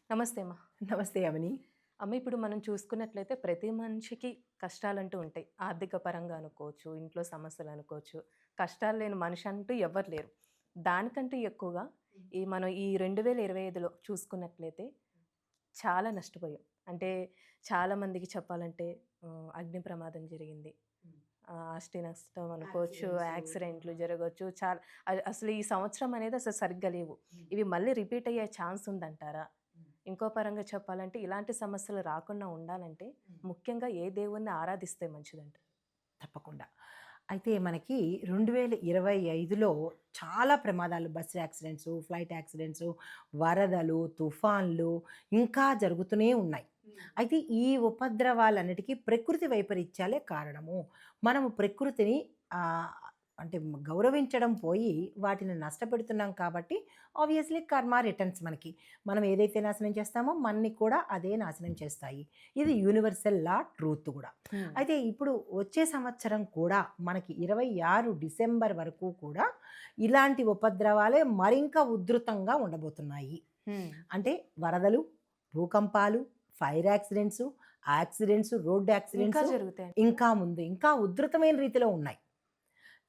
నమస్తే అమ్మ. నమస్తే అవని. అమ్మ ఇప్పుడు మనం చూసుకున్నట్లయితే ప్రతి మనిషికి కష్టాలంటూ ఉంటాయి. ఆర్థిక పరంగా అనుకోవచ్చు, ఇంట్లో సమస్యలు అనుకోవచ్చు. కష్టాలు లేని మనిషి అంటూ ఎవ్వరు లేరు. దానికంటే ఎక్కువగా మనం ఈ 2025లో చూసుకున్నట్లయితే చాలా నష్టపోయాం. అంటే చాలా మందికి చెప్పాలంటే అగ్ని ప్రమాదం జరిగింది. ఆస్తి నష్టం అనుకోవచ్చు, యాక్సిడెంట్లు జరగొచ్చు. అసలు ఈ సంవత్సరం అనేది అసలు సరిగ్గా లేవు. ఇవి మళ్ళీ రిపీట్ అయ్యే ఛాన్స్ ఉందంటారా? ఇంకో పరంగా చెప్పాలంటే ఇలాంటి సమస్యలు రాకుండా ఉండాలంటే ముఖ్యంగా ఏ దేవుణ్ణి ఆరాధిస్తే మంచిదంటారు? తప్పకుండా. అయితే మనకి 2025లో చాలా ప్రమాదాలు, బస్ యాక్సిడెంట్సు, ఫ్లైట్ యాక్సిడెంట్సు, వరదలు, తుఫాన్లు ఇంకా జరుగుతూనే ఉన్నాయి. అయితే ఈ ఉపద్రవాలన్నిటికీ ప్రకృతి వైపరీత్యాలే కారణము. మనము ప్రకృతిని ఆహ్, అంటే గౌరవించడం పోయి వాటిని నష్టపెడుతున్నాం కాబట్టి ఆబ్వియస్‌లీ కర్మ రిటర్న్స్ మనకి. మనం ఏదైతే నాశనం చేస్తామో మనని కూడా అదే నాశనం చేస్తాయి. ఇది యూనివర్సల్ లా ట్రూత్ గూడా. హ్మ్. అయితే ఇప్పుడు వచ్చే సంవత్సరం కూడా మనకి 26 డిసెంబర్ వరకు కూడా ఇలాంటి ఉపద్రవాలే మరింక ఉధృతంగా ఉండబోతున్నాయి. హ్మ్. అంటే వరదలు, భూకంపాలు, ఫైర్ యాక్సిడెంట్స్, రోడ్ ఇంకా యాక్సిడెంట్స్ జరుగుతాయంటారా? ఇంకా ముందు ఇంకా ఉధృతమైన రీతిలో ఉన్నాయి.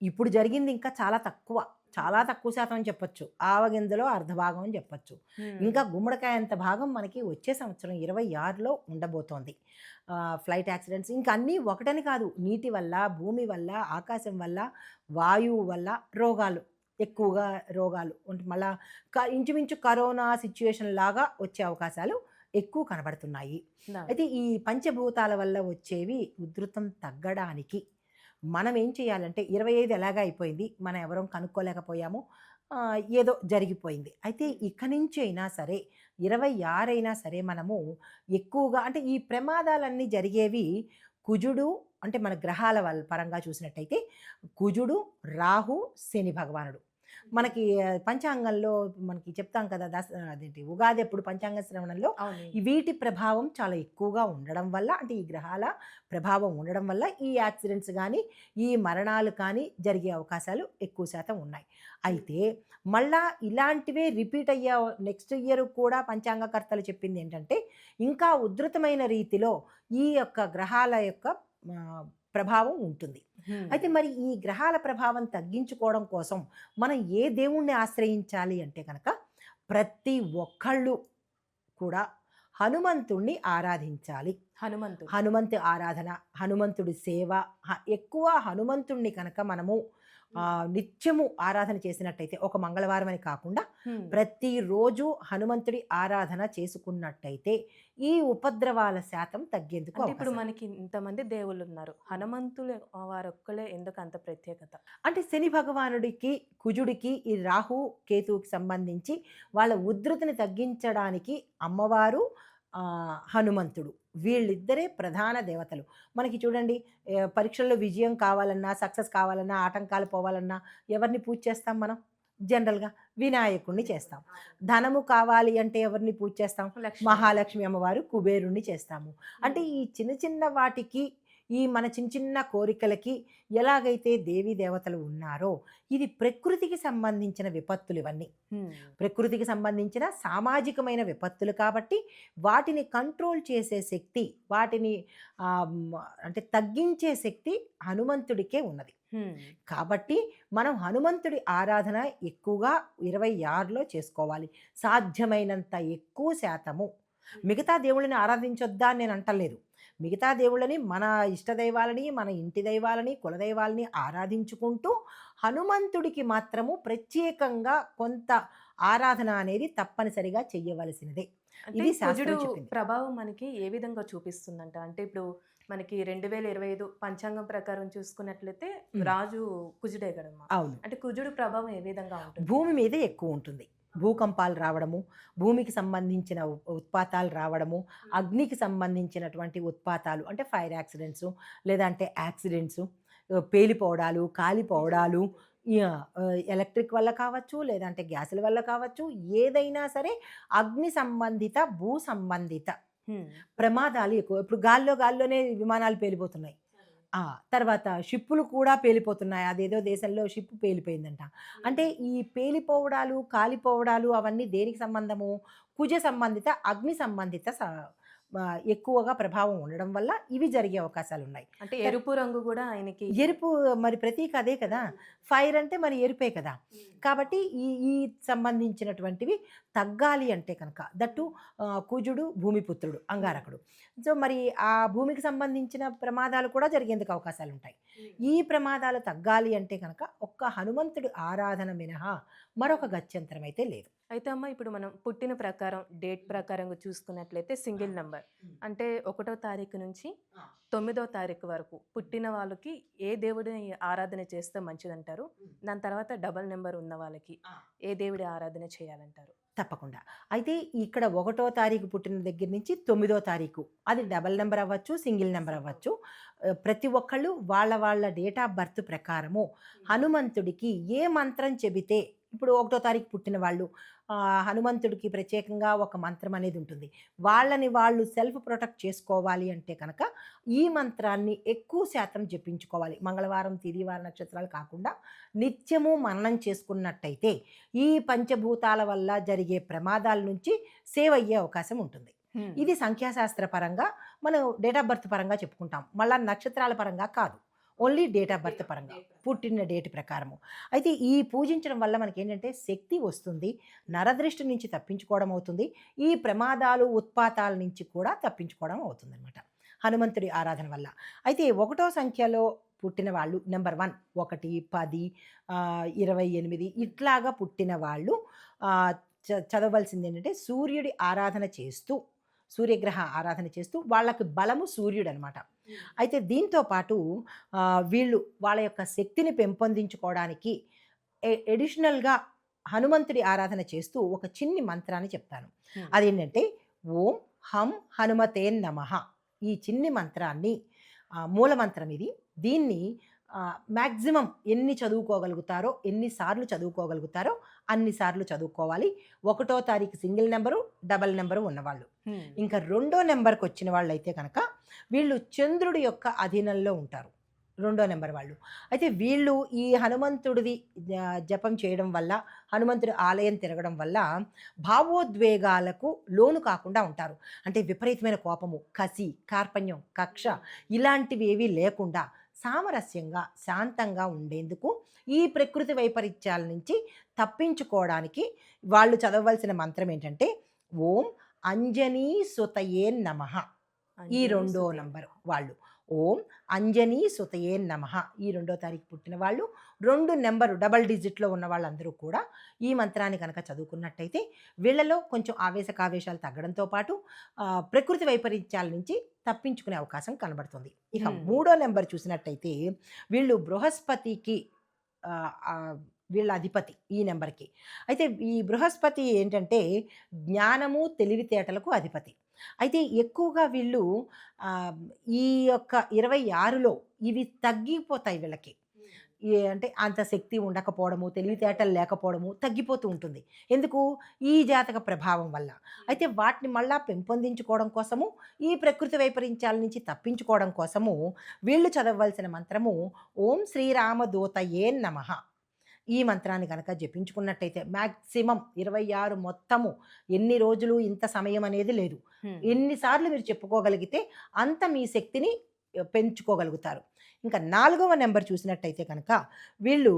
ఇప్పుడు జరిగింది ఇంకా చాలా తక్కువ. చాలా తక్కువ శాతం అని చెప్పొచ్చు. ఆవగింజలో అర్ధభాగం అని చెప్పొచ్చు. హ్మ్. ఇంకా గుమ్మడికాయ అంత భాగం మనకి వచ్చే సంవత్సరం 26లో ఉండబోతోంది. ఫ్లైట్ యాక్సిడెంట్స్ ఇంకా అన్నీ ఒకటని కాదు. నీటి వల్ల, భూమి వల్ల, ఆకాశం వల్ల, వాయువు వల్ల రోగాలు. ఎక్కువగా రోగాలు. మళ్ళా ఇంచుమించు కరోనా సిట్యుయేషన్ లాగా వచ్చే అవకాశాలు ఎక్కువ కనబడుతున్నాయి. అవును. అయితే ఈ పంచభూతాల వల్ల వచ్చేవి ఉధృతం తగ్గడానికి మనం ఏం చేయాలంటే 25 ఎలాగా అయిపోయింది. మనం ఎవరం కనుక్కోలేకపోయాము. ఏదో జరిగిపోయింది. అయితే ఇక నుంచి అయినా సరే 26 అయినా సరే మనము ఎక్కువగా అంటే ఈ ప్రమాదాలన్నీ జరిగేవి కుజుడు అంటే మన గ్రహాల పరంగా చూసినట్టయితే కుజుడు, రాహు, శని భగవానుడు. మనకి పంచాంగంలో మనకి చెప్తాం కదా! అదేంటి ఉగాది అప్పుడు పంచాంగ శ్రవణంలో అవును. ఈ వీటి ప్రభావం చాలా ఎక్కువగా ఉండడం వల్ల అంటే ఈ గ్రహాల ప్రభావం ఉండడం వల్ల ఈ యాక్సిడెంట్స్ గానీ, ఈ మరణాలు కానీ జరిగే అవకాశాలు ఎక్కువ శాతం ఉన్నాయి. అయితే మళ్ళా ఇలాంటివే రిపీట్ అయ్యే నెక్స్ట్ ఇయర్ కూడా పంచాంగకర్తలు చెప్పిందేంటంటే, ఇంకా ఉధృతమైన రీతిలో ఈ యొక్క గ్రహాల యొక్క ఆహ్, ప్రభావం ఉంటుంది. హ్మ్. అయితే మరి ఈ గ్రహాల ప్రభావం తగ్గించుకోవడం కోసం మనం ఏ దేవుణ్ణి ఆశ్రయించాలి అంటే గనక ప్రతి ఒక్కళ్ళు కూడా హనుమంతుణ్ణి ఆరాధించాలి. హనుమంతుడు. హనుమంతు ఆరాధన, హనుమంతుడి సేవ, ఎక్కువ హనుమంతుణ్ణి కనుక మనము నిత్యము ఆరాధన చేసినట్టయితే, ఒక మంగళవారం అని కాకుండా హ్మ్. ప్రతిరోజు హనుమంతుడి ఆరాధన చేసుకున్నట్టయితే, ఈ ఉపద్రవాల శాతం తగ్గేందుకు అంటే ఇప్పుడు అవకాశాలు. మనకి ఇంతమంది దేవుళ్ళున్నారు. హనుమంతులు వారొక్కలే ఎందుకంత ప్రత్యేకత? అంటే శని భగవానుడికి, కుజుడికి, ఈ రాహు, కేతువుకి సంబంధించి వాళ్ళ ఉధృతిని తగ్గించడానికి అమ్మవారు, హనుమంతుడు. వీళ్ళిద్దరే ప్రధాన దేవతలు. మనకి చూడండి పరీక్షల్లో విజయం కావాలన్నా, సక్సెస్ కావాలన్నా, ఆటంకాలు పోవాలన్నా ఎవరిని పూజ చేస్తాం మనం? జనరల్‌గా వినాయకుడిని చేస్తాం. ధనము కావాలి అంటే ఎవరిని పూజ చేస్తాం? లక్ష్మి. మహాలక్ష్మి అమ్మవారు, కుబేరుడిని చేస్తాము. అంటే హ్మ్. ఈ చిన్న చిన్న వాటికి, ఈ మన చిన్న చిన్న కోరికలకి ఎలాగైతే దేవీ దేవతలు ఉన్నారో, ఇది ప్రకృతికి సంబంధించిన విపత్తులు ఇవన్నీ. హ్మ్. ప్రకృతికి సంబంధించిన సామాజికమైన విపత్తులు కాబట్టి, వాటిని కంట్రోల్ చేసే శక్తి, వాటిని అంటే తగ్గించే శక్తి హనుమంతుడికే ఉన్నది. హ్మ్. కాబట్టి మనం హనుమంతుడి ఆరాధన ఎక్కువగా 26లో చేసుకోవాలి. సాధ్యమైనంత ఎక్కువ శాతము. మిగతా దేవుళ్ళని ఆరాధించొద్దా అని నేను అంటలేదు. మిగతా దేవుళ్ళని మన ఇష్టదైవాలని, మన ఇంటి దైవాలని, కులదైవాలని ఆరాధించుకుంటూ, హనుమంతుడికి మాత్రము ప్రత్యేకంగా కొంత ఆరాధన అనేది తప్పనిసరిగా చెయ్యవలసినదే. అంటే ఇది కుజుడు శాస్త్రం చెప్పింది. ప్రభావం మనకి ఏ విధంగా చూపిస్తుందంట? అంటే ఇప్పుడు మనకి 2025 పంచాంగం ప్రకారం చూసుకున్నట్లయితే హ్మ్. రాజు కుజుడే కదమ్మా! అవును. అంటే కుజుడు ప్రభావం ఏ విధంగా ఉంటుంది? భూమి మీదే ఎక్కువుంటుంది. భూకంపాలు రావడము, భూమికి సంబంధించిన ఉత్పాతాలు రావడము, అగ్నికి సంబంధించినటువంటి ఉత్పాతాలు అంటే ఫైర్ యాక్సిడెంట్సు, లేదంటే యాక్సిడెంట్సు, పేలిపోవడాలు, కాలిపోవడాలు, ఎలక్ట్రిక్ వల్ల కావచ్చు, లేదంటే గ్యాసుల వల్ల కావచ్చు, ఏదైనా సరే అగ్ని సంబంధిత, భూ సంబంధిత హ్మ్. ప్రమాదాలు ఎక్కువ. ఇప్పుడు గాల్లోనే విమానాలు పేలిపోతున్నాయి. ఆ! తర్వాత షిప్పులు కూడా పేలిపోతున్నాయి. అదేదో దేశంలో షిప్ పేలిపోయిందంట. అంటే ఈ పేలిపోవడాలు, కాలిపోవడాలు అవన్నీ దేనికి సంబంధము? కుజ సంబంధిత, అగ్ని సంబంధిత ఎక్కువగా ప్రభావం ఉండడం వల్ల ఇవి జరిగే అవకాశాలున్నాయి. అంటే ఎరుపు రంగు గూడా ఆయనకి ఎరుపు మరి ప్రతీక అదే కదా! ఫైర్ అంటే మరి ఎరుపే కదా! కాబట్టి ఈ ఈ సంబంధించినటువంటివి తగ్గాలి అంటే కనుక దట్టు కుజుడు భూమిపుత్రుడు అంగారకుడు. సో, మరి ఆ భూమికి సంబంధించిన ప్రమాదాలు కూడా జరిగేందుకు అవకాశాలుంటాయి. ఈ ప్రమాదాలు తగ్గాలి అంటే కనుక ఒక్క హనుమంతుడి ఆరాధన మినహా మరొక గత్యంతరం అయితే లేదు. అయితే అమ్మ ఇప్పుడు మనం పుట్టిన ప్రకారం, డేట్ ప్రకారంగా చూసుకున్నట్లయితే సింగిల్ నంబర్. అంటే 1వ తారీఖు నుంచి 9వ తారీఖు వరకు పుట్టిన వాళ్ళకి ఏ దేవుడిని ఆరాధన చేస్తే మంచిదంటారు? దాని తర్వాత డబుల్ నంబర్ ఉన్న వాళ్ళకి ఏ దేవుడి ఆరాధన చేయాలంటారు? తప్పకుండా. అయితే ఇక్కడ 1 తారీఖు పుట్టిన దగ్గర నుంచి 9 తారీఖు అది డబుల్ నంబర్ అవ్వచ్చు, సింగిల్ నంబర్ అవ్వచ్చు. ప్రతి ఒక్కళ్ళు వాళ్ళ వాళ్ళ డేట్ ఆఫ్ బర్త్ ప్రకారము హనుమంతుడికి ఏ మంత్రం చెబితే ఇప్పుడు 1 తారీఖు పుట్టిన వాళ్ళు హనుమంతుడికి ప్రత్యేకంగా ఒక మంత్రం అనేది ఉంటుంది. వాళ్ళని వాళ్ళు సెల్ఫ్ ప్రొటెక్ట్ చేసుకోవాలి అంటే కనుక ఈ మంత్రాన్ని ఎక్కువ శాతం జపించుకోవాలి. మంగళవారం, తిథివార నక్షత్రాలు కాకుండా నిత్యము మననం చేసుకున్నట్టయితే ఈ పంచభూతాల వల్ల జరిగే ప్రమాదాల నుంచి సేవ్ అయ్యే అవకాశం ఉంటుంది. ఇది సంఖ్యాశాస్త్ర పరంగా మనం డేట్ ఆఫ్ బర్త్ పరంగా చెప్పుకుంటాం. మళ్ళా నక్షత్రాల పరంగా కాదు. ఓన్లీ డేట్ ఆఫ్ బర్త్ పరంగా పుట్టిన డేట్ ప్రకారము. అయితే ఈ పూజించడం వల్ల మనకేంటంటే శక్తి వస్తుంది, నరదృష్టి నుంచి తప్పించుకోవడం అవుతుంది, ఈ ప్రమాదాలు ఉత్పాతాల నుంచి కూడా తప్పించుకోవడం అవుతుందన్నమాట హనుమంతుడి ఆరాధన వల్ల. అయితే 1వ సంఖ్యలో పుట్టిన వాళ్ళు నెంబర్ 1 1, 10, 28 ఇట్లాగా పుట్టిన వాళ్ళు చదవవలసింది ఏంటంటే సూర్యుడి ఆరాధన చేస్తూ, సూర్యగ్రహ ఆరాధన చేస్తూ వాళ్ళకి బలము సూర్యుడు అనమాట. అయితే దీంతో పాటు వీళ్ళు వాళ్ళ యొక్క శక్తిని పెంపొందించుకోవడానికి ఎడిషనల్గా హనుమంతుడి ఆరాధన చేస్తూ ఒక చిన్ని మంత్రాన్ని చెప్తాను. అదేంటంటే ఓం హం హనుమతే నమః. ఈ చిన్ని మంత్రాన్ని మూల మంత్రం ఇది. దీన్ని మ్యాక్సిమం ఎన్ని చదువుకోగలుగుతారో, ఎన్నిసార్లు చదువుకోగలుగుతారో అన్నిసార్లు చదువుకోవాలి. 1వ తారీఖు సింగిల్ నెంబరు, డబల్ నెంబరు ఉన్నవాళ్ళు. ఇంకా 2వ నెంబర్కి వచ్చిన వాళ్ళు అయితే కనుక వీళ్ళు చంద్రుడి యొక్క అధీనంలో ఉంటారు, 2వ నెంబర్ వాళ్ళు. అయితే వీళ్ళు ఈ హనుమంతుడిది జపం చేయడం వల్ల, హనుమంతుడి ఆలయం తిరగడం వల్ల భావోద్వేగాలకు లోను కాకుండా ఉంటారు. అంటే విపరీతమైన కోపము, కసి, కార్పణ్యం, కక్ష ఇలాంటివి ఏవీ లేకుండా సామరస్యంగా శాంతంగా ఉండేందుకు ఈ ప్రకృతి వైపరీత్యాల నుంచి తప్పించుకోవడానికి వాళ్ళు చదవవలసిన మంత్రం ఏంటంటే ఓం అంజనీ సుతయే నమః. ఈ 2వ నంబర్ వాళ్ళు ఓం అంజనీ సుతయే నమః. ఈ 2వ తారీఖు పుట్టిన వాళ్ళు 2 నెంబరు డబల్ డిజిట్లో ఉన్న వాళ్ళందరూ కూడా ఈ మంత్రాన్ని కనుక చదువుకున్నట్టయితే వీళ్ళలో కొంచెం ఆవేశకావేశాలు తగ్గడంతో పాటు ప్రకృతి వైపరీత్యాల నుంచి తప్పించుకునే అవకాశం కనబడుతుంది. ఇక 3వ నెంబర్ చూసినట్టయితే వీళ్ళు బృహస్పతికి వీళ్ళ అధిపతి ఈ నెంబర్కి. అయితే ఈ బృహస్పతి ఏంటంటే జ్ఞానము, తెలివితేటలకు అధిపతి. అయితే ఎక్కువగా వీళ్ళు ఈ యొక్క 26లో ఇవి తగ్గిపోతాయి వీళ్ళకి. అంటే అంత శక్తి ఉండకపోవడము, తెలివితేటలు లేకపోవడము తగ్గిపోతూ ఉంటుంది. ఎందుకు? ఈ జాతక ప్రభావం వల్ల. అయితే వాటిని మళ్ళా పెంపొందించుకోవడం కోసము, ఈ ప్రకృతి వైపరీత్యాల నుంచి తప్పించుకోవడం కోసము వీళ్ళు చదవవలసిన మంత్రము ఓం శ్రీరామదూతయే నమః. ఈ మంత్రాన్ని కనుక జపించుకున్నట్టయితే మ్యాక్సిమం 26 మొత్తము ఎన్ని రోజులు ఇంత సమయం అనేది లేదు. ఎన్నిసార్లు మీరు చెప్పుకోగలిగితే అంత మీ శక్తిని పెంచుకోగలుగుతారు. ఇంకా 4వ నెంబర్ చూసినట్టయితే కనుక వీళ్ళు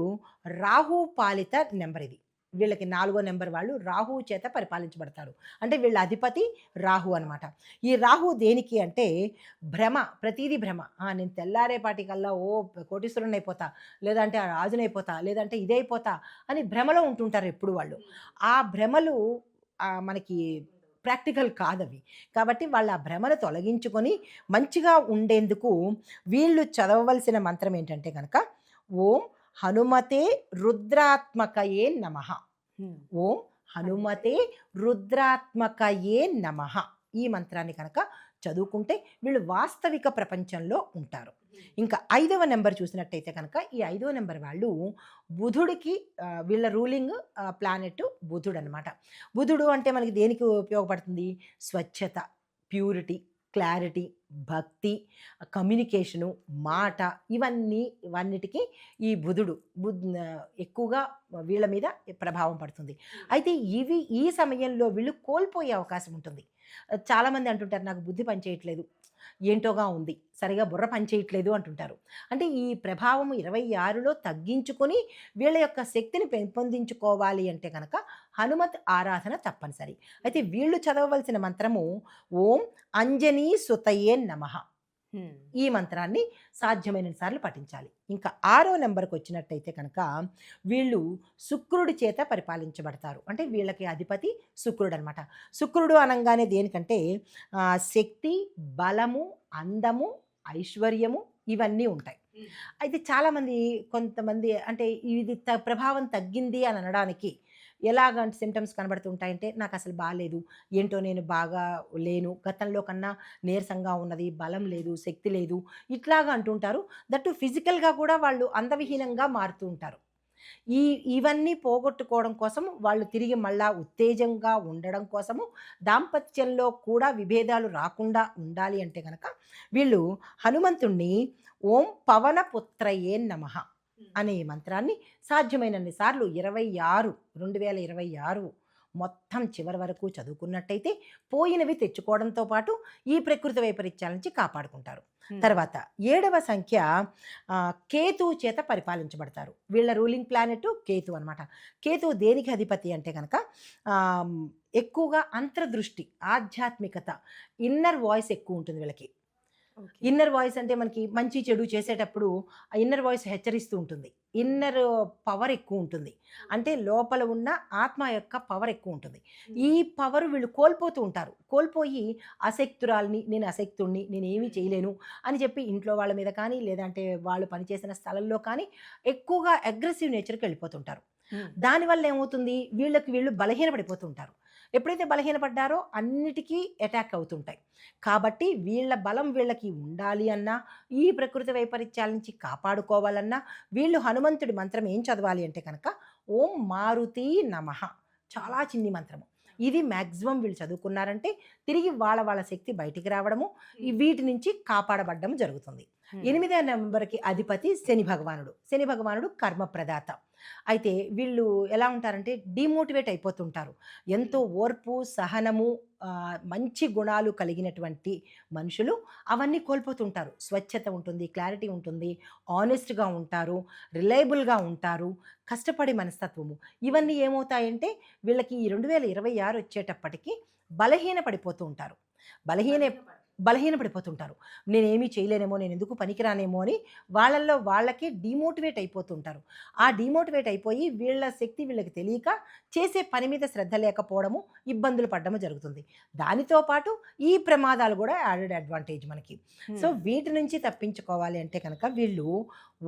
రాహు పాలిత నెంబర్ ఇది. వీళ్ళకి 4వ నెంబర్ వాళ్ళు రాహువు చేత పరిపాలించబడతారు. అంటే వీళ్ళ అధిపతి రాహు అనమాట. ఈ రాహు దేనికి అంటే భ్రమ, ప్రతీది భ్రమ. నేను తెల్లారేపాటికల్లా కోటీశ్వరుని అయిపోతా, లేదంటే రాజునైపోతా, లేదంటే ఇదైపోతా అని భ్రమలో ఉంటుంటారు ఎప్పుడు వాళ్ళు. ఆ భ్రమలు మనకి ప్రాక్టికల్ కాదవి. కాబట్టి వాళ్ళ ఆ భ్రమను తొలగించుకొని మంచిగా ఉండేందుకు వీళ్ళు చదవవలసిన మంత్రం ఏంటంటే కనుక ఓం హనుమతే రుద్రాత్మకయే నమః. ఓం హనుమతే రుద్రాత్మకయే నమః. ఈ మంత్రాన్ని కనుక చదువుకుంటే వీళ్ళు వాస్తవిక ప్రపంచంలో ఉంటారు. ఇంకా 5వ నెంబర్ చూసినట్టయితే కనుక ఈ 5వ నెంబర్ వాళ్ళు బుధుడికి వీళ్ళ రూలింగ్ ప్లానెట్ బుధుడు అనమాట. బుధుడు అంటే మనకి దేనికి ఉపయోగపడుతుంది? స్వచ్ఛత, ప్యూరిటీ, క్లారిటీ, భక్తి, కమ్యూనికేషను, మాట ఇవన్నిటికి ఈ బుధుడు ఎక్కువగా వీళ్ళ మీద ప్రభావం పడుతుంది. అయితే ఈ సమయంలో వీళ్ళు కోల్పోయే అవకాశం ఉంటుంది. చాలామంది అంటుంటారు, నాకు బుద్ధి పనిచేయట్లేదు, ఏంటోగా ఉంది, సరిగా బుర్ర పనిచేయట్లేదు అంటుంటారు. అంటే ఈ ప్రభావం 26లో తగ్గించుకొని వీళ్ళ యొక్క శక్తిని పెంపొందించుకోవాలి అంటే కనుక హనుమత్ ఆరాధన తప్పనిసరి. అయితే వీళ్ళు చదవవలసిన మంత్రము ఓం అంజనీ సుతయే నమః. ఈ మంత్రాన్ని సాధ్యమైన సార్లు పఠించాలి. ఇంకా 6వ నెంబర్కి వచ్చినట్టయితే కనుక వీళ్ళు శుక్రుడి చేత పరిపాలించబడతారు. అంటే వీళ్ళకి అధిపతి శుక్రుడు అనమాట. శుక్రుడు అనగానే దేనికంటే శక్తి, బలము, అందము, ఐశ్వర్యము ఇవన్నీ ఉంటాయి. అయితే కొంతమంది అంటే ఇది ప్రభావం తగ్గింది అని అనడానికి ఎలాగంటే సిమ్టమ్స్ కనబడుతుంటాయంటే, నాకు అసలు బాలేదు, ఏంటో నేను బాగా లేను, గతంలో కన్నా నీరసంగా ఉన్నది, బలం లేదు, శక్తి లేదు, ఇట్లాగా అంటుంటారు. దట్టు ఫిజికల్గా కూడా వాళ్ళు అందవిహీనంగా మారుతూ ఉంటారు. ఇవన్నీ పోగొట్టుకోవడం కోసం వాళ్ళు తిరిగి మళ్ళా ఉత్తేజంగా ఉండడం కోసము, దాంపత్యంలో కూడా విభేదాలు రాకుండా ఉండాలి అంటే కనుక వీళ్ళు హనుమంతుణ్ణి ఓం పవనపుత్రయే నమః అనే ఈ మంత్రాన్ని సాధ్యమైనన్ని సార్లు 2026 మొత్తం చివరి వరకు చదువుకున్నట్టయితే పోయినవి తెచ్చుకోవడంతో పాటు ఈ ప్రకృతి వైపరీత్యాల నుంచి కాపాడుకుంటారు. తర్వాత 7వ సంఖ్య కేతువు చేత పరిపాలించబడతారు. వీళ్ళ రూలింగ్ ప్లానెట్ కేతు అనమాట. కేతువు దేనికి అధిపతి అంటే కనుక ఎక్కువగా అంతర్దృష్టి, ఆధ్యాత్మికత, ఇన్నర్ వాయిస్ ఎక్కువ ఉంటుంది వీళ్ళకి. ఇన్నర్ వాయిస్ అంటే మనకి మంచి చెడు చేసేటప్పుడు ఆ ఇన్నర్ వాయిస్ హెచ్చరిస్తూ ఉంటుంది. ఇన్నర్ పవర్ ఎక్కువ ఉంటుంది. అంటే లోపల ఉన్న ఆత్మ యొక్క పవర్ ఎక్కువ ఉంటుంది. ఈ పవర్ వీళ్ళు కోల్పోతూ ఉంటారు. కోల్పోయి అశక్తురాల్ని, నేను అశక్తుణ్ణి, నేను ఏమీ చేయలేను అని చెప్పి ఇంట్లో వాళ్ళ మీద కానీ, లేదంటే వాళ్ళు పనిచేసిన స్థలంలో కానీ ఎక్కువగా అగ్రెసివ్ నేచర్కి వెళ్ళిపోతుంటారు. దానివల్ల ఏమవుతుంది, వీళ్ళు బలహీనపడిపోతుంటారు. ఎప్పుడైతే బలహీనపడ్డారో అన్నిటికీ అటాక్ అవుతుంటాయి. కాబట్టి వీళ్ళ బలం వీళ్ళకి ఉండాలి అన్నా, ఈ ప్రకృతి వైపరీత్యాల నుంచి కాపాడుకోవాలన్నా వీళ్ళు హనుమంతుడి మంత్రం ఏం చదవాలి అంటే కనుక ఓం మారుతి నమః. చాలా చిన్ని మంత్రము. ఇది మ్యాక్సిమం వీళ్ళు చదువుకున్నారంటే తిరిగి వాళ్ళ శక్తి బయటికి రావడము, వీటి నుంచి కాపాడబడ్డం జరుగుతుంది. 8వ నెంబర్కి అధిపతి శని భగవానుడు కర్మప్రదాత. అయితే వీళ్ళు ఎలా ఉంటారంటే డిమోటివేట్ అయిపోతుంటారు. ఎంతో ఓర్పు, సహనము, మంచి గుణాలు కలిగినటువంటి మనుషులు అవన్నీ కోల్పోతుంటారు. స్వచ్ఛత ఉంటుంది, క్లారిటీ ఉంటుంది, ఆనెస్ట్గా ఉంటారు, రిలయబుల్గా ఉంటారు, కష్టపడే మనస్తత్వము. ఇవన్నీ ఏమవుతాయంటే వీళ్ళకి ఈ 2026 వచ్చేటప్పటికి బలహీనపడిపోతూ ఉంటారు. బలహీనపడిపోతుంటారు. నేనేమీ చేయలేనేమో, నేను ఎందుకు పనికిరానేమో అని వాళ్ళకి డిమోటివేట్ అయిపోతుంటారు. ఆ డిమోటివేట్ అయిపోయి వీళ్ళ శక్తి వీళ్ళకి తెలియక చేసే పని మీద శ్రద్ధ లేకపోవడము, ఇబ్బందులు పడడము జరుగుతుంది. దానితో పాటు ఈ ప్రమాదాలు కూడా యాడెడ్ అడ్వాంటేజ్ మనకి. సో వీటి నుంచి తప్పించుకోవాలి అంటే కనుక వీళ్ళు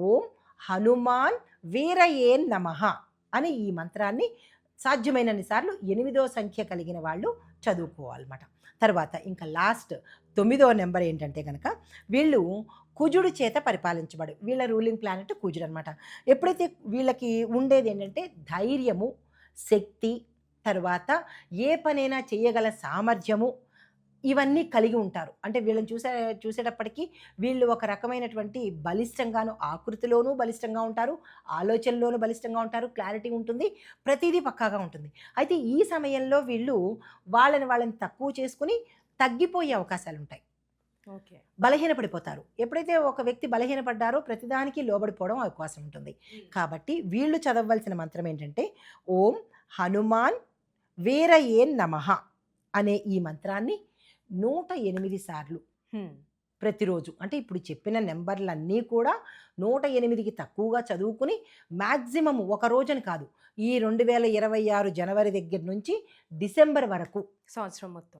ఓం హనుమాన్ వీరయే నమః అని ఈ మంత్రాన్ని సాధ్యమైనన్ని సార్లు 8వ సంఖ్య కలిగిన వాళ్ళు చదువుకోవాలన్నమాట. తర్వాత ఇంకా లాస్ట్ 9వ నెంబర్ ఏంటంటే కనుక వీళ్ళు కుజుడు చేత పరిపాలించబడు. వీళ్ళ రూలింగ్ ప్లానెట్ కుజుడు అనమాట. ఎప్పుడైతే వీళ్ళకి ఉండేది ఏంటంటే ధైర్యము, శక్తి, తర్వాత ఏ పనైనా చేయగల సామర్థ్యము, ఇవన్నీ కలిగి ఉంటారు. అంటే వీళ్ళని చూసేటప్పటికీ వీళ్ళు ఒక రకమైనటువంటి బలిష్టంగాను, ఆకృతిలోనూ బలిష్టంగా ఉంటారు, ఆలోచనలోనూ బలిష్టంగా ఉంటారు, క్లారిటీ ఉంటుంది, ప్రతిదీ పక్కాగా ఉంటుంది. అయితే ఈ సమయంలో వీళ్ళు వాళ్ళని తక్కువ చేసుకుని తగ్గిపోయే అవకాశాలు ఉంటాయి. బలహీనపడిపోతారు. ఎప్పుడైతే ఒక వ్యక్తి బలహీనపడ్డారో ప్రతిదానికి లోబడిపోవడం అవకాశం ఉంటుంది. కాబట్టి వీళ్ళు చదవవలసిన మంత్రం ఏంటంటే ఓం హనుమాన్ వీరయే నమః అనే ఈ మంత్రాన్ని 108 సార్లు ప్రతిరోజు, అంటే ఇప్పుడు చెప్పిన నెంబర్లన్నీ కూడా 108కి తక్కువగా చదువుకుని మ్యాక్సిమం ఒక రోజుని కాదు, ఈ 2026 జనవరి దగ్గర నుంచి డిసెంబర్ వరకు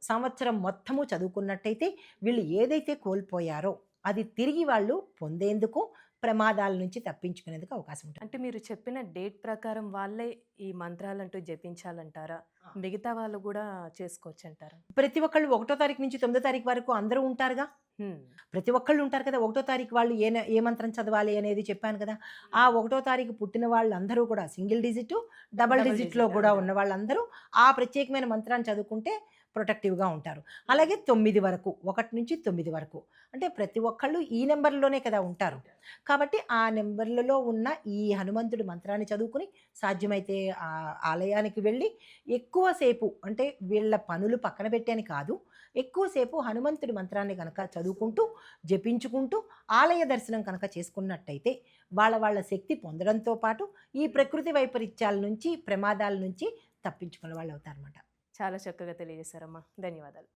సంవత్సరం మొత్తము చదువుకున్నట్టయితే వీళ్ళు ఏదైతే కోల్పోయారో అది తిరిగి వాళ్ళు పొందేందుకు, ప్రమాదాల నుంచి తప్పించుకునేందుకు అవకాశం ఉంటుంది. అంటే మీరు చెప్పిన డేట్ ప్రకారం వాళ్ళే ఈ మంత్రాలంటూ జపించాలంటారా? మిగతా వాళ్ళు కూడా చేసుకోవచ్చు అంటారా? ప్రతి ఒక్కళ్ళు 1వ తారీఖు నుంచి 9వ తారీఖు వరకు అందరూ ఉంటారుగా. ప్రతి ఒక్కళ్ళు ఉంటారు కదా. 1వ తారీఖు వాళ్ళు ఏ మంత్రం చదవాలి అనేది చెప్పాను కదా. ఆ 1వ తారీఖు పుట్టిన వాళ్ళందరూ కూడా సింగిల్ డిజిట్, డబల్ డిజిట్లో కూడా ఉన్న వాళ్ళందరూ ఆ ప్రత్యేకమైన మంత్రాన్ని చదువుకుంటే ప్రొటెక్టివ్గా ఉంటారు. అలాగే 9 వరకు 1 నుంచి 9 వరకు అంటే ప్రతి ఒక్కళ్ళు ఈ నెంబర్‌లోనే కదా ఉంటారు. కాబట్టి ఆ నెంబర్‌లలో ఉన్న ఈ హనుమంతుడి మంత్రాన్ని చదువుకొని సాధ్యమైతే ఆలయానికి వెళ్ళి ఎక్కువ సేపు అంటే వీళ్ళ పనులు పక్కన పెట్టి అని కాదు. ఎక్కువ సేపు హనుమంతుడి మంత్రాన్ని గనక చదువుకుంటూ, జపించుకుంటూ ఆలయ దర్శనం కనుక చేసుకున్నట్టయితే వాళ్ళ శక్తి పొందడంతో పాటు ఈ ప్రకృతి వైపరీత్యాల నుంచి, ప్రమాదాల నుంచి తప్పించుకునే వాళ్ళవుతారనమాట. చాలా చక్కగా తెలియజేశారమ్మా. ధన్యవాదాలు.